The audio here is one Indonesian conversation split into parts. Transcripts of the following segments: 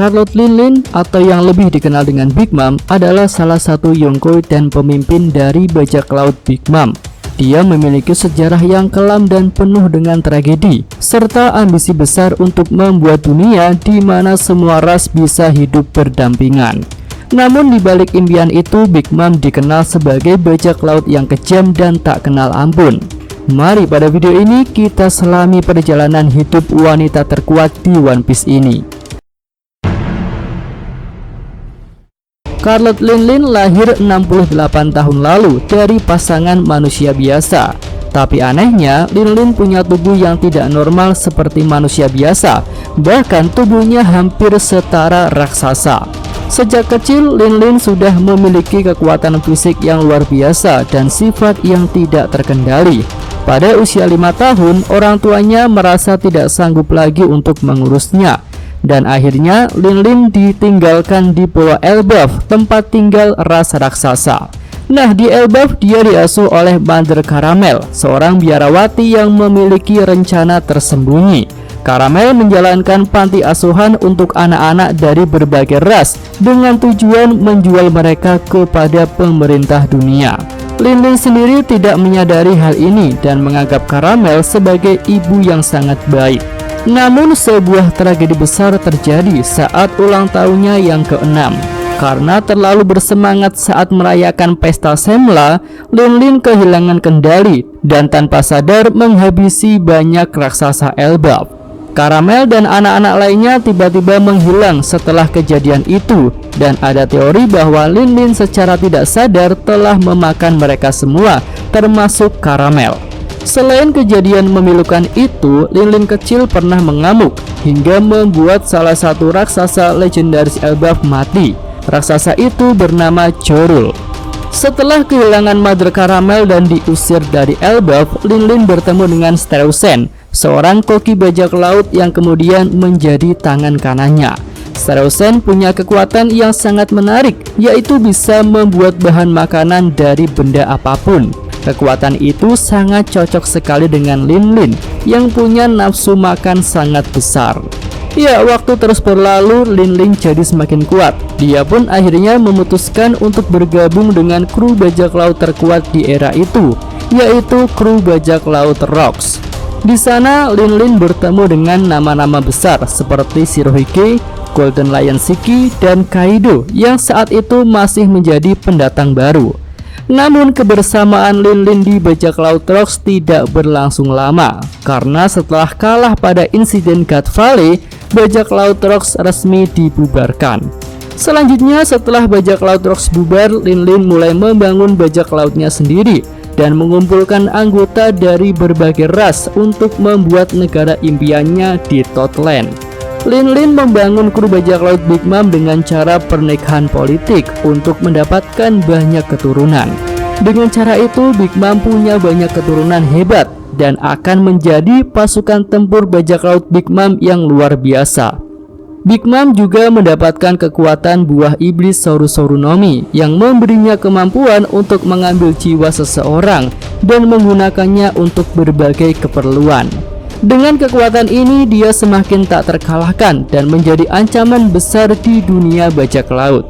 Charlotte Linlin atau yang lebih dikenal dengan Big Mom adalah salah satu yonko dan pemimpin dari bajak laut Big Mom. Dia memiliki sejarah yang kelam dan penuh dengan tragedi, serta ambisi besar untuk membuat dunia di mana semua ras bisa hidup berdampingan. Namun di balik impian itu, Big Mom dikenal sebagai bajak laut yang kejam dan tak kenal ampun. Mari pada video ini kita selami perjalanan hidup wanita terkuat di One Piece ini. Charlotte Linlin lahir 68 tahun lalu dari pasangan manusia biasa. Tapi anehnya, Linlin punya tubuh yang tidak normal seperti manusia biasa. Bahkan tubuhnya hampir setara raksasa. Sejak kecil, Linlin sudah memiliki kekuatan fisik yang luar biasa dan sifat yang tidak terkendali. Pada usia 5 tahun, orang tuanya merasa tidak sanggup lagi untuk mengurusnya. Dan akhirnya Linlin ditinggalkan di Pulau Elbaf, tempat tinggal ras raksasa. Nah, di Elbaf dia diasuh oleh Mother Caramel, seorang biarawati yang memiliki rencana tersembunyi. Caramel menjalankan panti asuhan untuk anak-anak dari berbagai ras dengan tujuan menjual mereka kepada pemerintah dunia. Linlin sendiri tidak menyadari hal ini dan menganggap Caramel sebagai ibu yang sangat baik. Namun sebuah tragedi besar terjadi saat ulang tahunnya yang ke-6. Karena terlalu bersemangat saat merayakan pesta Semla, Linlin kehilangan kendali dan tanpa sadar menghabisi banyak raksasa Elbaf. Caramel dan anak-anak lainnya tiba-tiba menghilang setelah kejadian itu, dan ada teori bahwa Linlin secara tidak sadar telah memakan mereka semua, termasuk Caramel. Selain kejadian memilukan itu, Linlin kecil pernah mengamuk hingga membuat salah satu raksasa legendaris Elbaf mati. Raksasa itu bernama Jorul. Setelah kehilangan Mother Caramel dan diusir dari Elbaf, Linlin bertemu dengan Strausen, seorang koki bajak laut yang kemudian menjadi tangan kanannya. Strausen punya kekuatan yang sangat menarik, yaitu bisa membuat bahan makanan dari benda apapun. Kekuatan itu sangat cocok sekali dengan Linlin yang punya nafsu makan sangat besar. Ya, waktu terus berlalu, Linlin jadi semakin kuat. Dia pun akhirnya memutuskan untuk bergabung dengan kru bajak laut terkuat di era itu, yaitu kru bajak laut Rocks. Di sana, Linlin bertemu dengan nama-nama besar seperti Shirohige, Golden Lion Shiki, dan Kaido yang saat itu masih menjadi pendatang baru. Namun kebersamaan Linlin di bajak laut Rocks tidak berlangsung lama, karena setelah kalah pada insiden God Valley, bajak laut Rocks resmi dibubarkan. Selanjutnya, setelah bajak laut Rocks bubar, Linlin mulai membangun bajak lautnya sendiri dan mengumpulkan anggota dari berbagai ras untuk membuat negara impiannya di Toadland. Linlin membangun kru bajak laut Big Mom dengan cara pernikahan politik untuk mendapatkan banyak keturunan. Dengan cara itu, Big Mom punya banyak keturunan hebat dan akan menjadi pasukan tempur bajak laut Big Mom yang luar biasa. Big Mom juga mendapatkan kekuatan buah iblis Soru-Soru-Nomi yang memberinya kemampuan untuk mengambil jiwa seseorang dan menggunakannya untuk berbagai keperluan. Dengan kekuatan ini, dia semakin tak terkalahkan dan menjadi ancaman besar di dunia bajak laut.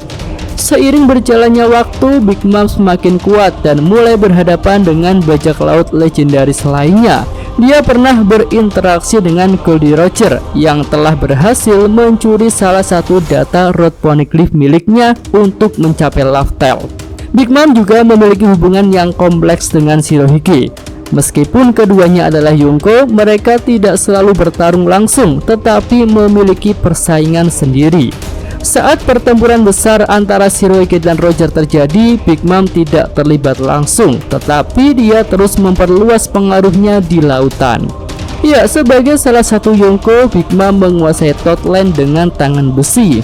Seiring berjalannya waktu, Big Mom semakin kuat dan mulai berhadapan dengan bajak laut legendaris lainnya. Dia pernah berinteraksi dengan Goldie Roger yang telah berhasil mencuri salah satu data Road Poneglyph miliknya untuk mencapai Laftel. Big Mom juga memiliki hubungan yang kompleks dengan Shirohige. Meskipun keduanya adalah yonko, mereka tidak selalu bertarung langsung, tetapi memiliki persaingan sendiri. Saat pertempuran besar antara Shirohige dan Roger terjadi, Big Mom tidak terlibat langsung, tetapi dia terus memperluas pengaruhnya di lautan. Ya, sebagai salah satu yonko, Big Mom menguasai Toadland dengan tangan besi.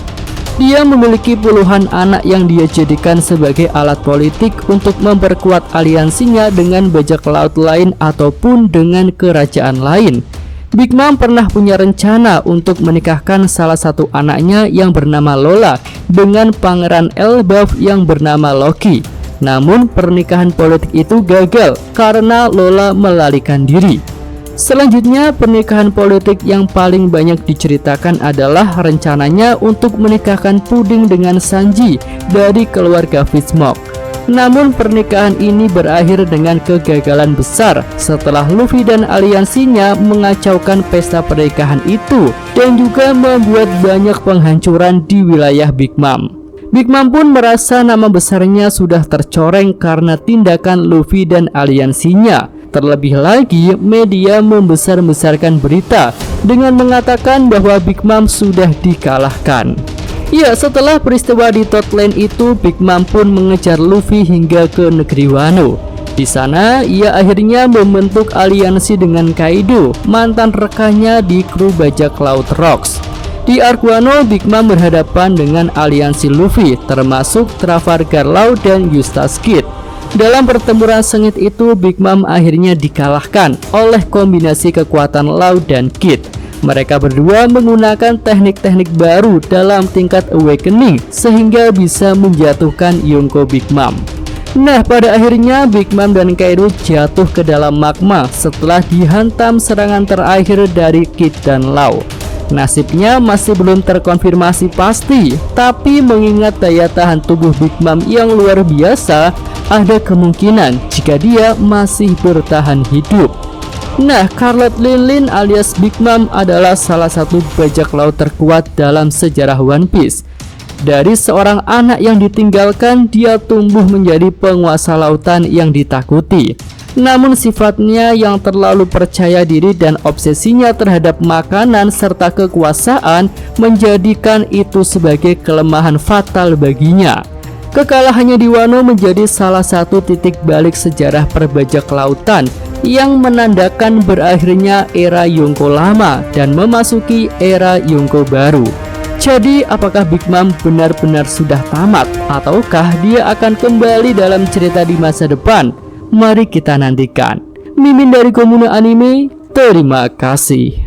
Dia memiliki puluhan anak yang dia jadikan sebagai alat politik untuk memperkuat aliansinya dengan bajak laut lain ataupun dengan kerajaan lain. Big Mom pernah punya rencana untuk menikahkan salah satu anaknya yang bernama Lola dengan pangeran Elbaf yang bernama Loki. Namun pernikahan politik itu gagal karena Lola melarikan diri. Selanjutnya, pernikahan politik yang paling banyak diceritakan adalah rencananya untuk menikahkan Puding dengan Sanji dari keluarga Fishmoke. Namun pernikahan ini berakhir dengan kegagalan besar setelah Luffy dan aliansinya mengacaukan pesta pernikahan itu dan juga membuat banyak penghancuran di wilayah Big Mom. Big Mom pun merasa nama besarnya sudah tercoreng karena tindakan Luffy dan aliansinya. Terlebih lagi, media membesar-besarkan berita dengan mengatakan bahwa Big Mom sudah dikalahkan. Ya, setelah peristiwa di Totland itu, Big Mom pun mengejar Luffy hingga ke negeri Wano. Di sana, ia akhirnya membentuk aliansi dengan Kaido, mantan rekannya di kru bajak laut Rocks. Di arc Wano, Big Mom berhadapan dengan aliansi Luffy, termasuk Trafalgar Law dan Eustace Kid. Dalam pertempuran sengit itu, Big Mom akhirnya dikalahkan oleh kombinasi kekuatan Law dan Kid. Mereka berdua menggunakan teknik-teknik baru dalam tingkat awakening sehingga bisa menjatuhkan Yonko Big Mom. Nah, pada akhirnya Big Mom dan Kaido jatuh ke dalam magma setelah dihantam serangan terakhir dari Kid dan Law. Nasibnya masih belum terkonfirmasi pasti, tapi mengingat daya tahan tubuh Big Mom yang luar biasa, ada kemungkinan jika dia masih bertahan hidup. Nah, Scarlet Lin alias Big Mom adalah salah satu bajak laut terkuat dalam sejarah One Piece. Dari seorang anak yang ditinggalkan, dia tumbuh menjadi penguasa lautan yang ditakuti. Namun sifatnya yang terlalu percaya diri dan obsesinya terhadap makanan serta kekuasaan menjadikan itu sebagai kelemahan fatal baginya. Kekalahannya di Wano menjadi salah satu titik balik sejarah perbajak lautan yang menandakan berakhirnya era Yonko lama dan memasuki era Yonko baru. Jadi, apakah Big Mom benar-benar sudah tamat ataukah dia akan kembali dalam cerita di masa depan? Mari kita nantikan. Mimin dari Komuna Anime, terima kasih.